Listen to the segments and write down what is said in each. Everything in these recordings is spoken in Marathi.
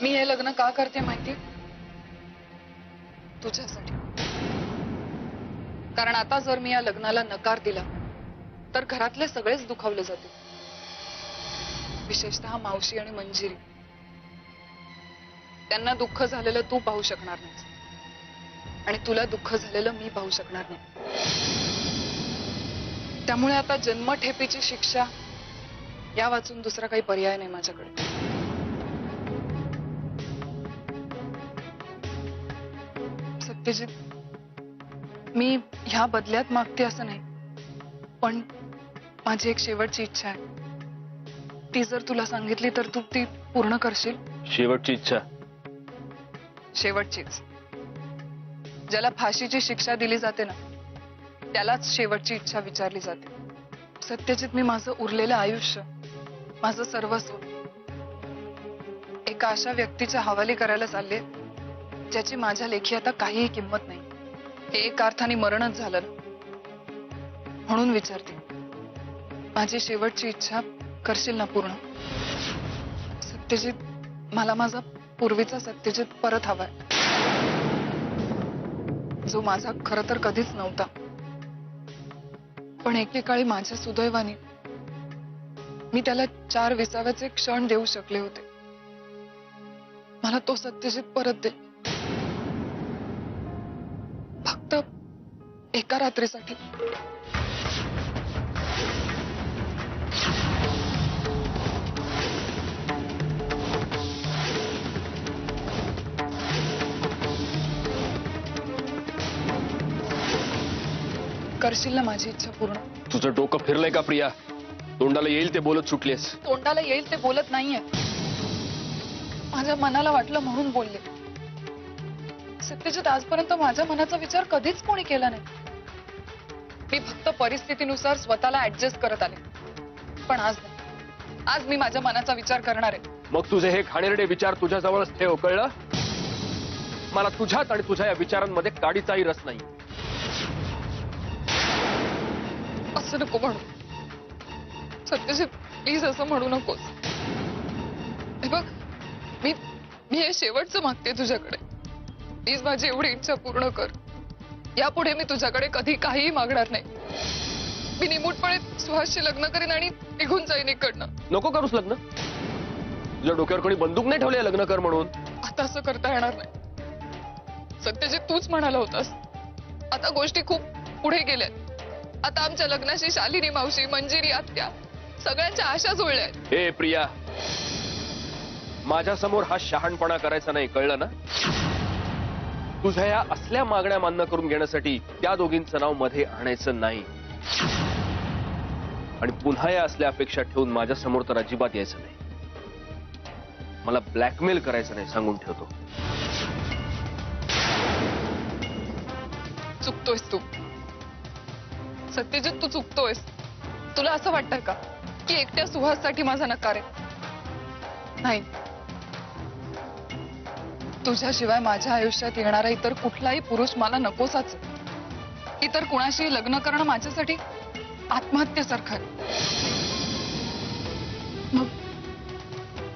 मी हे लग्न का करते माहिती? तुझ्यासाठी. कारण आता जर मी या लग्नाला नकार दिला तर घरातले सगळेच दुखावले जातील, विशेषतः मावशी आणि मंजिरी. त्यांना दुःख झालेलं तू पाहू शकणार नाहीस आणि तुला दुःख झालेलं मी पाहू शकणार नाही. त्यामुळे आता जन्मठेपेची शिक्षा या वाचून दुसरा काही पर्याय नाही माझ्याकडे. सत्यजित, मी ह्या बदल्यात मागते असं नाही, पण माझी एक शेवटची इच्छा आहे. ती जर तुला सांगितली तर तू ती पूर्ण करशील? शेवटची इच्छा? शेवटचीच. ज्याला फाशीची शिक्षा दिली जाते ना, त्यालाच शेवटची इच्छा विचारली जाते. सत्यजित, मी माझं उरलेलं आयुष्य, माझं सर्वस्व एका अशा व्यक्तीच्या हवाली करायला चालले ज्याची माझ्या लेखी आता काहीही किंमत नाही. हे एक अर्थाने मरणच झालं ना. म्हणून विचारते, माझी शेवटची इच्छा करशील ना पूर्ण? सत्यजित, मला माझा पूर्वीचा सत्यजित परत हवाय, जो माझा खरं तर कधीच नव्हता, पण एकेकाळी माझ्या सुदैवाने मी त्याला 4 विसाव्याचे क्षण देऊ शकले होते. मला तो सत्यजित परत दे, फक्त एका रात्रीसाठी. करशील ना माझी इच्छा पूर्ण? तुझं डोकं फिरलंय का प्रिया? तोंडाला येईल ते बोलत सुटलीस. तोंडाला येईल ते बोलत नाहीये, माझ्या मनाला वाटलं म्हणून बोलले. सत्यजित, आजपर्यंत माझ्या मनाचा विचार कधीच कोणी केला नाही. मी फक्त परिस्थितीनुसार स्वतःला ऍडजस्ट करत आले, पण आज नाही. आज मी माझ्या मनाचा विचार करणार आहे. मग तुझे हे घाणेरडे विचार तुझ्याजवळच ठेव, कळलं? मला तुझ्यात आणि तुझ्या या विचारांमध्ये काडीचाही रस नाही. असं नको म्हणू सत्यजित, प्लीज असं म्हणू नकोस. हे बघ, मी हे शेवटचं मागते तुझ्याकडे. प्लीज माझी एवढी इच्छा पूर्ण कर. यापुढे मी तुझ्याकडे कधी काहीही मागणार नाही. मी निमूटपणे सुहासशी लग्न करीन आणि निघून जाईन इकडनं. नको करूस लग्न. तुझ्या डोक्यावर कोणी बंदूक नाही ठेवली लग्न कर म्हणून. आता असं करता येणार नाही सत्यजित. तूच म्हणाला होतास, आता गोष्टी खूप पुढे गेल्यात. आता आमच्या लग्नाशी शालिनी मावशी, मंजिरी आत्या सगळ्यांच्या आशा जुळल्या आहेत. ए प्रिया, माझ्या समोर हा शहाणपणा करायचा नाही, कळलं ना? तुझ्या या असल्या मागण्या मान्य करून घेण्यासाठी त्या दोघींचं नाव मध्ये आणायचं नाही. आणि पुन्हा या असल्या अपेक्षा ठेवून माझ्या समोर तर अजिबात यायचं नाही. मला ब्लॅकमेल करायचं नाही, सांगून ठेवतो. चुकतोयस तू सत्यजित, तू चुकतोयस. तुला असं वाटतंय का की एकट्या सुहाससाठी माझा नकार आहे? नाही. तुझ्याशिवाय माझ्या आयुष्यात येणारा इतर कुठलाही पुरुष मला नकोसाच. इतर कुणाशी लग्न करणं माझ्यासाठी आत्महत्येसारखं आहे. मग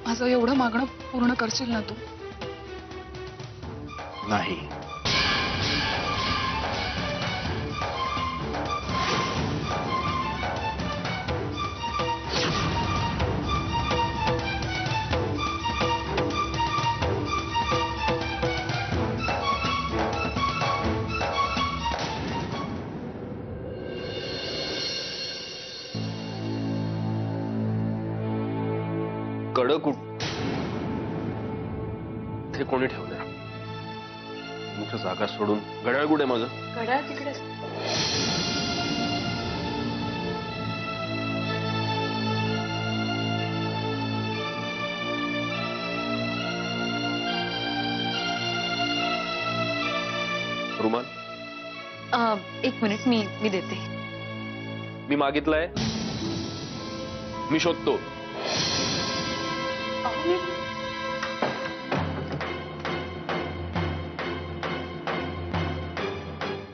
माझं एवढं मागणं पूर्ण करशील ना तू? नाही. कडक ते कोणी ठेवलं? तुमच्या जागा सोडून. घड्याळ कुठे माझं? घड्याळ तिकडे. रुमाल? एक मिनिट, मी देते. मी मागितलंय, मी शोधतो.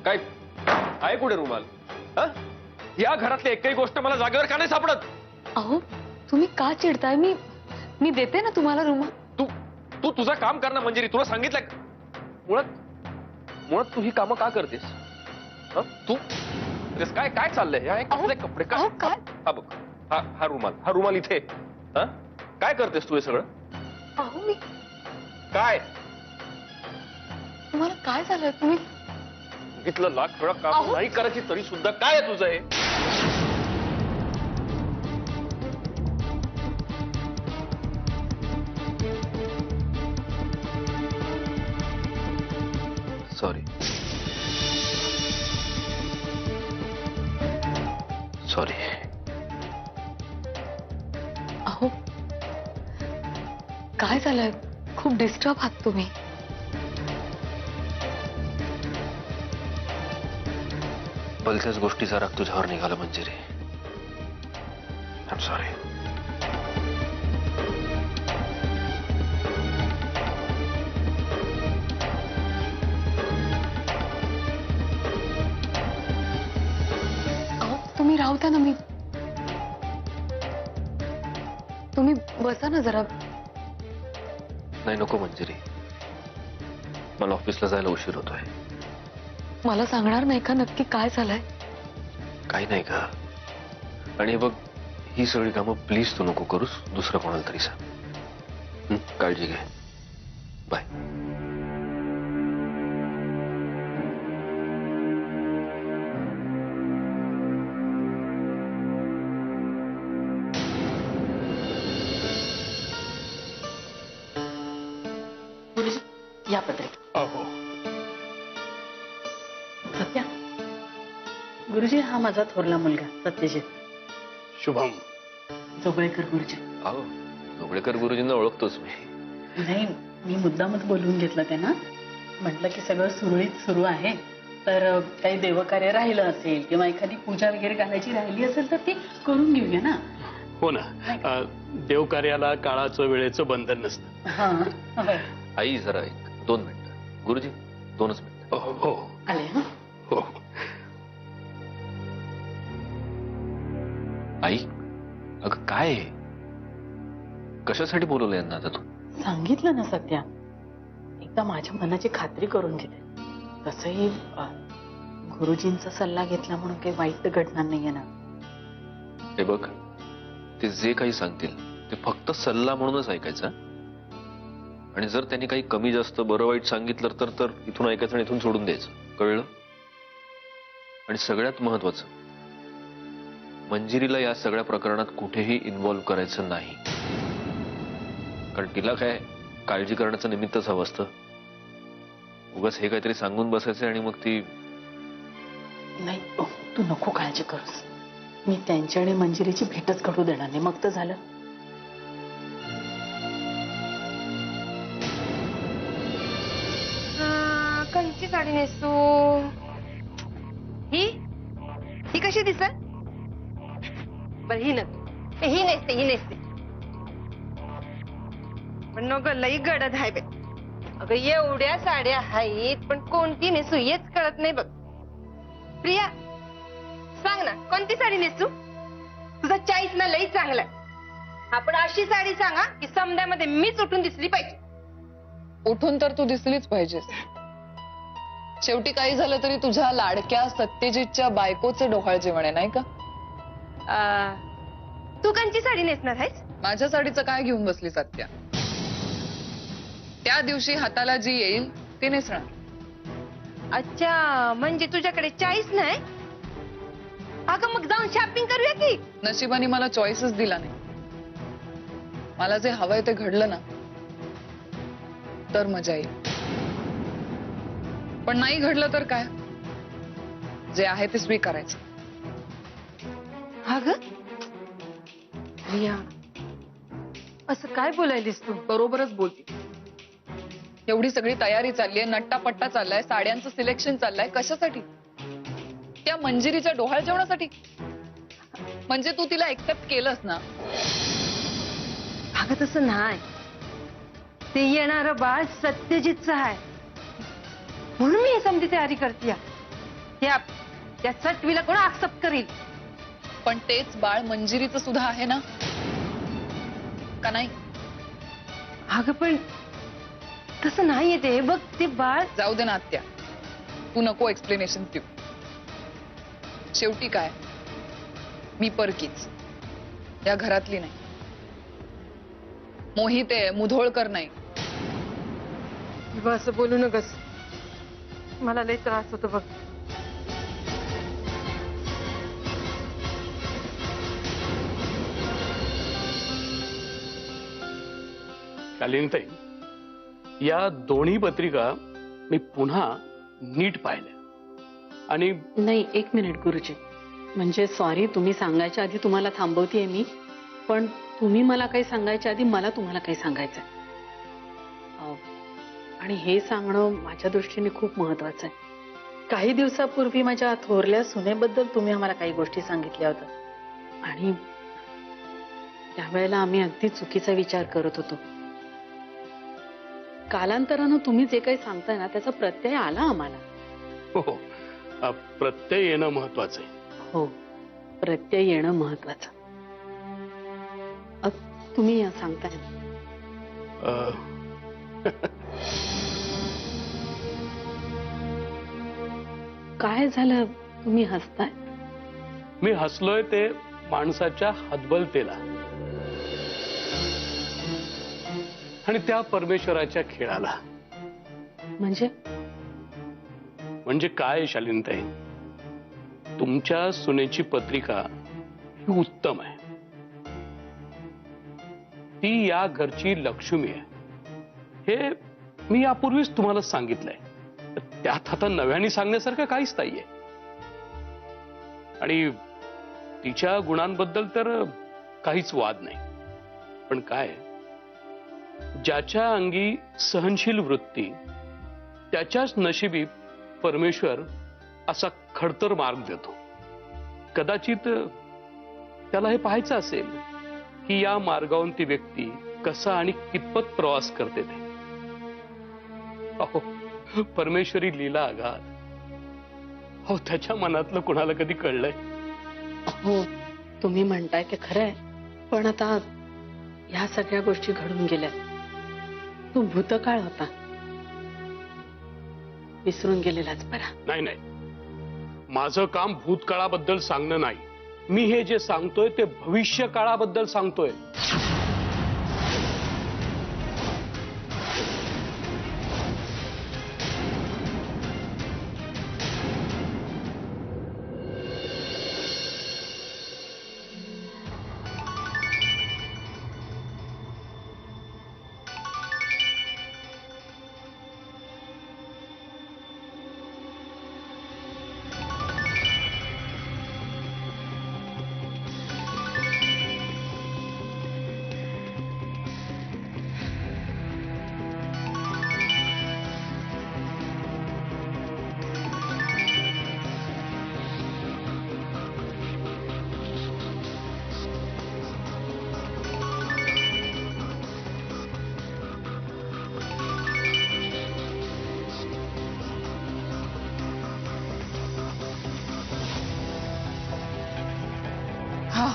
काय आहे कुठे रुमाल? या घरातली एकही गोष्ट मला जागेवर का नाही सापडत? अहो, तुम्ही का चिडताय? मी देते ना तुम्हाला रुमाल. तू तुझं काम कर ना मंजिरी, तुला सांगितलं का? मुळात मुळात तू ही कामं का करतेस? हं? तू काय काय चाललंय? हे कसले कपडे काय? काय? हा बघ, हा रुमाल इथे. हा काय करतेस तू हे सगळं? अहो मी काय तुम्हाला काय झालं? तुम्ही इथलं लाख वेळा काम अहो. नाही करायची तरी सुद्धा काय आहे तुझं हे? Sorry sorry. अहो काय झालंय? खूप डिस्टर्ब आहात तुम्ही. भलत्याच गोष्टीचा राग तुझ्यावर निघाला मंजिरी. I am sorry. अहो तुम्ही राहू द्या ना. मी तुम्ही बसा ना जरा. नाही नको मंजिरी, मला ऑफिसला जायला उशीर होतोय. मला सांगणार नाही का नक्की काय झालंय? काही नाही का? आणि बघ, ही सगळी कामं प्लीज तू नको करूस, दुसरं कोणाला तरी सांग. काळजी घे. बाय. या पत्रिका. अहो सत्या, गुरुजी हा माझा थोरला मुलगा सत्यजित. शुभम. जोगळेकर गुरुजी. अहो जोगळेकर गुरुजींना ओळखतोच मी. नाही, मी मुद्दामच बोलवून घेतलं त्यांना. म्हटलं की सगळं सुरळीत सुरू आहे, तर काही देवकार्य राहिलं असेल किंवा एखादी पूजा वगैरे घालायची राहिली असेल तर ती करून घेऊया ना. हो ना, देवकार्याला काळाचं वेळेचं बंधन नसतं. हा होय. आई जरा एक 2 मिनिटं. गुरुजी 2च मिनिटं. हो हो आले. हा हो. आई अगं काय आहे? कशासाठी बोलवलं यांना आता तू? सांगितलं ना सत्या, एकदा माझ्या मनाची खात्री करून घेते. तसंही गुरुजींचा सल्ला घेतला म्हणून काही वाईट तर घडणार नाहीये ना. हे बघ, ते जे काही सांगतील ते फक्त सल्ला म्हणूनच ऐकायचं. आणि जर त्यांनी काही कमी जास्त बरं वाईट सांगितलं तर इथून ऐकायचं आणि इथून सोडून द्यायचं. कळलं? आणि सगळ्यात महत्वाचं, मंजिरीला या सगळ्या प्रकरणात कुठेही इन्व्हॉल्व्ह करायचं नाही. कारण तिला काय काळजी करण्याचं निमित्तच हवं असतं. उगाच हे काहीतरी सांगून बसायचं आणि मग ती. नाही तू नको काळजी करूस. मी त्यांच्या आणि मंजिरीची भेटच घडू देणार नाही. मग तर झालं. कोणती साडी नेसू? ही कशी दिसत? बर ही नको. ही नेसते. पण नको, लई गडद आहे बे. अगं एवढ्या साड्या आहेत पण कोणती नेसू हेच कळत नाही बघ. प्रिया सांग ना, कोणती साडी नेसू? तुझा चॉईस ना लई चांगला आहे. आपण अशी साडी सांगा की समद्यामध्ये मीच उठून दिसली पाहिजे. उठून तर तू दिसलीच पाहिजेस. शेवटी काही झालं तरी तुझ्या लाडक्या सत्यजितच्या बायकोचं डोहाळ जेवण आहे, नाही का? तू कोणती साडी नेसणार आहेस? माझ्या साडीचं काय घेऊन बसली सत्या? त्या दिवशी हाताला जी येईल ती नेसणार. अच्छा, म्हणजे तुझ्याकडे चॉईस नाही? अगं मग जाऊन शॉपिंग करूया की. नशिबाने मला चॉईसच दिला नाही. मला जे हवंय ते घडलं ना तर मजा येईल. पण नाही घडलं तर काय? जे आहे ते स्वीकारायचं. अगं प्रिया, असं काय बोलायलीस तू? बरोबरच बोलते. एवढी सगळी तयारी चाललीये, नट्टापट्टा चाललाय, साड्यांचं सिलेक्शन चाललंय. कशासाठी? त्या मंजिरीच्या डोहाळ जेवणासाठी. म्हणजे तू तिला एक्सेप्ट केलंस ना? अगं तसं नाही. ते येणारं बाळ सत्यजितचं आहे म्हणून मी हे समधी तयारी करते. त्या सटवीला कोण एक्सेप्ट करील? पण तेच बाळ मंजिरीचं सुद्धा आहे ना, का नाही? अगं पण तसं नाहीये ते. बघ ते बाळ. जाऊ दे ना आत्या, तू नको एक्सप्लेनेशन देऊ. शेवटी काय, मी परकीच, या घरातली नाही. मोहित आहे, मुधोळकर नाही. विभा असं बोलू नकस, मला लय त्रास होतो बघ. शालिनीताई, या दोन्ही पत्रिका मी पुन्हा नीट पाहिल्या आणि नाही, एक मिनिट गुरुजी. म्हणजे सॉरी, तुम्ही सांगायच्या आधी तुम्हाला थांबवतेय मी, पण तुम्ही मला काही सांगायच्या आधी मला तुम्हाला काही सांगायचंय. आणि हे सांगणं माझ्या दृष्टीने खूप महत्वाचं आहे. काही दिवसापूर्वी माझ्या थोरल्या सुनेबद्दल तुम्ही आम्हाला काही गोष्टी सांगितल्या होत्या आणि त्यावेळेला आम्ही अगदी चुकीचा विचार करत होतो. कालांतरानं तुम्ही जे काही सांगताय ना, त्याचा प्रत्यय आला आम्हाला. हो, प्रत्यय येणं महत्वाचं आहे. हो, प्रत्यय येणं महत्वाचं. तुम्ही सांगताय ना. काय झालं, तुम्ही हसताय? मी हसलोय ते माणसाच्या हतबलतेला आणि त्या परमेश्वराच्या खेळाला. म्हणजे काय शालिनीताई, तुमच्या सुनेची पत्रिका ही उत्तम आहे. ती या घरची लक्ष्मी आहे, हे मी यापूर्वीच तुम्हाला सांगितलंय. त्यात आता नव्याने सांगण्यासारखं काहीच नाहीये. आणि तिच्या गुणांबद्दल तर काहीच वाद नाही. पण काय, ज्याच्या अंगी सहनशील वृत्ती त्याच्याच नशिबी परमेश्वर असा खडतर मार्ग देतो. कदाचित त्याला हे पाहायचं असेल की या मार्गावरून ती व्यक्ती कसा आणि कितपत प्रवास करते ते. अहो, परमेश्वरी लीला अगाध. हो, त्याच्या मनातलं कुणाला कधी कळलंय? हो, तुम्ही म्हणताय की खरंय, पण आता ह्या सगळ्या गोष्टी घडून गेल्या. तो भूतकाळ होता, विसरून गेलेलाच बरा. नाही, माझं काम भूतकाळाबद्दल सांगणं नाही. मी हे जे सांगतोय ते भविष्य काळाबद्दल सांगतोय. हा,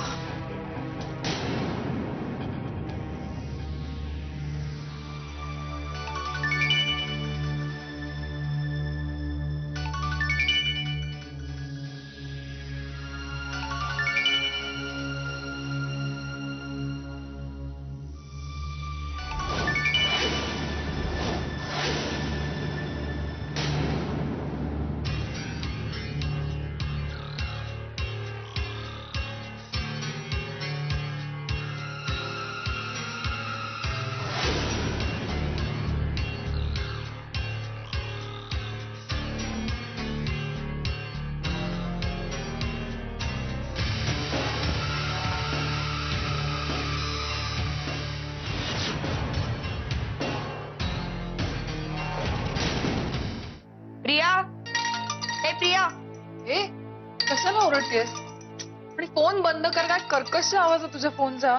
प्रिया, हे प्रिया. ए कशाला ओरडतेस? आणि फोन बंद कर. काय कर्कश आवाज आहे तुझ्या फोनचा.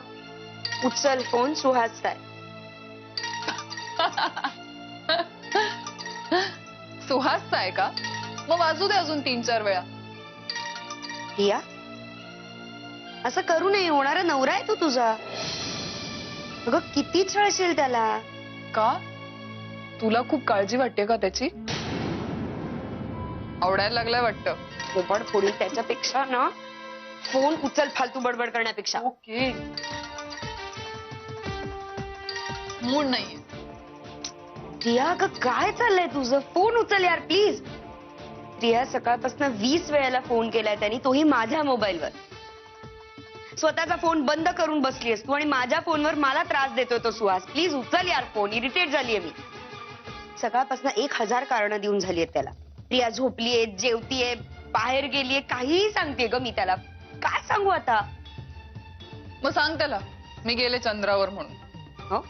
उचल फोन, सुहास आहे. सुहासचा आहे का? मग वाजू दे अजून 3-4 वेळा. प्रिया, असं करू नये. होणारा नवरा आहे तो तुझा. अगं किती छळशील त्याला. का? तुला खूप काळजी वाटते का त्याची? आवडायला लागलाय वाटतं. पोपट फोडील त्याच्यापेक्षा ना फोन उचल फालतू बडबड करण्यापेक्षा. ओके. मूड नाहीये. प्रिया अगं काय चाललंय तुझं? फोन उचल यार प्लीज. प्रिया सकाळपासून 20 वेळेला फोन केलाय त्यांनी, तोही माझ्या मोबाईलवर. स्वतःचा फोन बंद करून बसलीस तू आणि माझ्या फोनवर मला त्रास देतोय तो सुहास. प्लीज उचल यार फोन. इरिटेट झालीये मी. सकाळपासून 1000 कारणं देऊन झाली आहेत त्याला. प्रिया झोपलीये, जेवतीये, बाहेर गेलीये, काहीही सांगतेय ग मी त्याला. काय सांगू आता? मग सांग त्याला मी गेले चंद्रावर म्हणून. हो,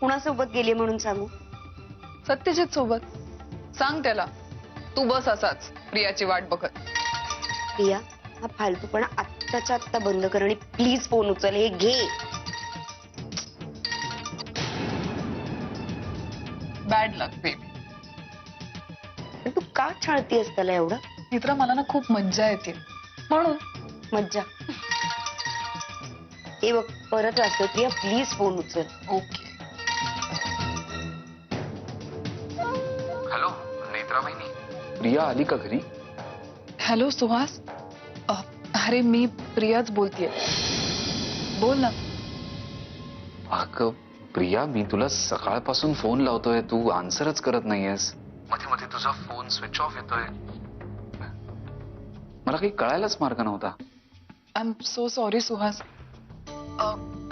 कुणासोबत गेली म्हणून सांगू? सत्यजित सोबत. सांग त्याला तू बस असाच प्रियाची वाट बघत. प्रिया हा फालतूपणा आत्ताच्या आत्ता बंद कर आणि प्लीज फोन उचल. हे घे. बॅड लक बेबी. पण तू का छळतीयस त्याला एवढं? मित्र मला ना खूप मज्जा येते म्हणून. मज्जा. हे बघ परत वाचतोय. प्रिया प्लीज फोन उचल. ओके. हॅलो नेत्रा वहिनी. प्रिया आली का घरी? हॅलो सुहास. अरे मी प्रियाच बोलतेय. बोल ना. अगं प्रिया, मी तुला सकाळपासून फोन लावतोय, तू आन्सरच करत नाहीयेस. मध्ये मध्ये तुझा फोन स्विच ऑफ येतोय. मला काही कळायलाच मार्ग नव्हता. I am so sorry Suhas.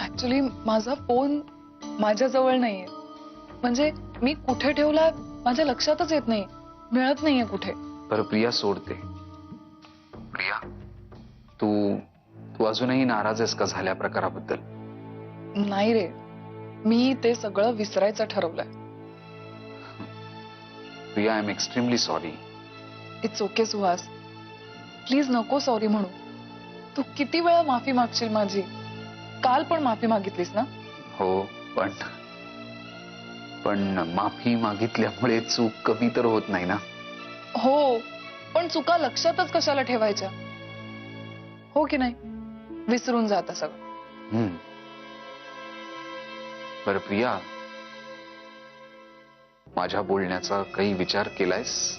Actually माझा फोन माझ्या जवळ नाहीये. म्हणजे मी कुठे ठेवला माझ्या लक्षातच येत नाही. मिळत नाहीये कुठे. बरं प्रिया सोडते. प्रिया तू तू अजूनही नाराज आहेस का झाल्या प्रकाराबद्दल? नाही रे. मी ते सगळं विसरायचं ठरवलंय. Priya I am extremely sorry. It's okay Suhas. Please नको सॉरी म्हणू. तू किती वेळा माफी मागशील माझी? काल पण माफी मागितलीस ना? हो पण माफी मागितल्यामुळे चूक कमी तर होत नाही ना. हो पण चुका लक्षातच कशाला ठेवायच्या? हो की नाही? विसरून जात सगळं. बरं प्रिया, माझ्या बोलण्याचा काही विचार केलायस?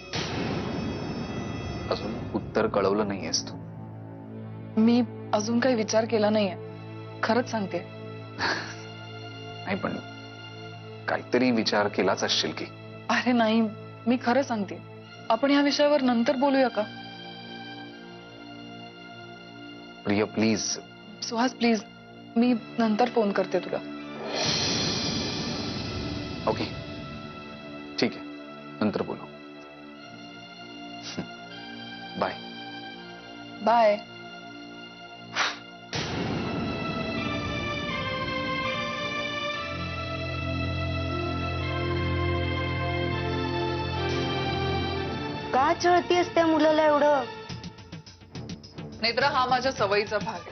अजून उत्तर कळवलं नाहीयेस तू. मी अजून काही विचार केला नाहीये. खरंच सांगते. नाही पण काहीतरी विचार केलाच असशील की. अरे नाही, मी खरं सांगते. आपण या विषयावर नंतर बोलूया का? प्रिया प्लीज. सुहास प्लीज. मी नंतर फोन करते तुला. ओके ठीक आहे, नंतर बोलू. बाय. बाय. का छळतीयस त्या मुलाला एवढं? नेत्रा हा माझ्या सवयीचा भाग आहे.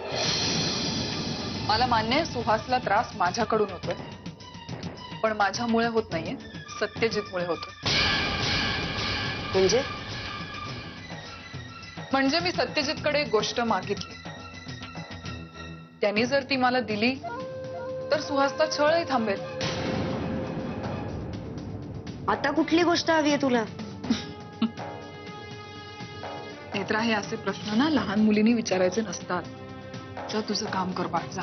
मला मान्य आहे सुहासला त्रास माझ्याकडून होतोय. पण माझ्यामुळे होत नाहीये, सत्यजितमुळे होतोय. म्हणजे मी सत्यजितकडे एक गोष्ट मागितली. त्यांनी जर ती मला दिली तर सुहासचा छळही थांबेल. आता कुठली गोष्ट हवी आहे तुला? नेत्रा हे असे प्रश्न ना लहान मुलींनी विचारायचे नसतात. जा तुझं काम कर बाळ, जा.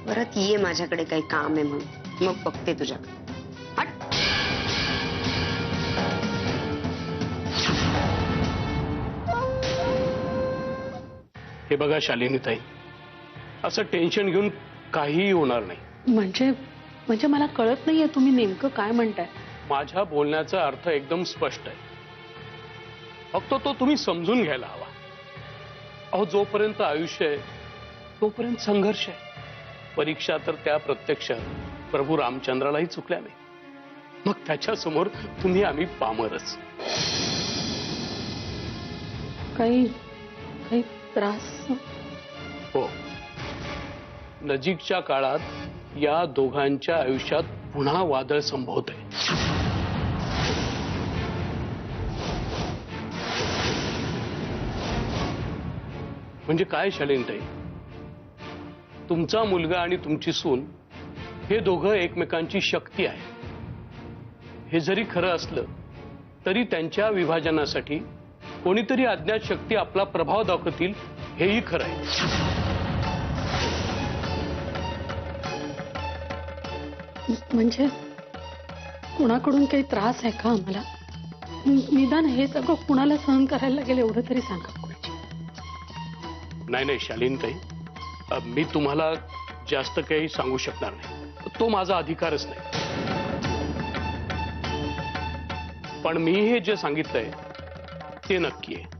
परत ये माझ्याकडे काही काम आहे म्हणून, मग बघते तुझ्याकडे. हट. हे बघा शालिनीताई, असं टेन्शन घेऊन काहीही होणार नाही. म्हणजे मला कळत नाहीये तुम्ही नेमकं काय म्हणताय. माझ्या बोलण्याचा अर्थ एकदम स्पष्ट आहे. फक्त तो तुम्ही समजून घ्यायला हवा. अहो जोपर्यंत आयुष्य आहे तोपर्यंत संघर्ष आहे. परीक्षा तर त्या प्रत्यक्ष प्रभू रामचंद्रालाही चुकल्या नाही. मग त्याच्या समोर तुम्ही आम्ही पामरच. काही त्रास? हो, नजीकच्या काळात या दोघांच्या आयुष्यात पुन्हा वादळ संभवत आहे. म्हणजे काय शालिनीताई, तुमचा मुलगा आणि तुमची सून हे दोघं एकमेकांची शक्ती आहे. हे जरी खरं असलं तरी त्यांच्या विभाजनासाठी कोणीतरी अज्ञात शक्ती आपला प्रभाव दाखवतील हेही खरं आहे. म्हणजे कुणाकडून काही त्रास आहे का आम्हाला? निदान हे सगळं कुणाला सहन करायला लागेल एवढं तरी सांगा. नाही नाही शालीनताई, मी तुम्हाला जास्त काही सांगू शकणार नाही, तो माझा अधिकारच नाही. पण मी हे जे सांगितलंय ते नक्की आहे.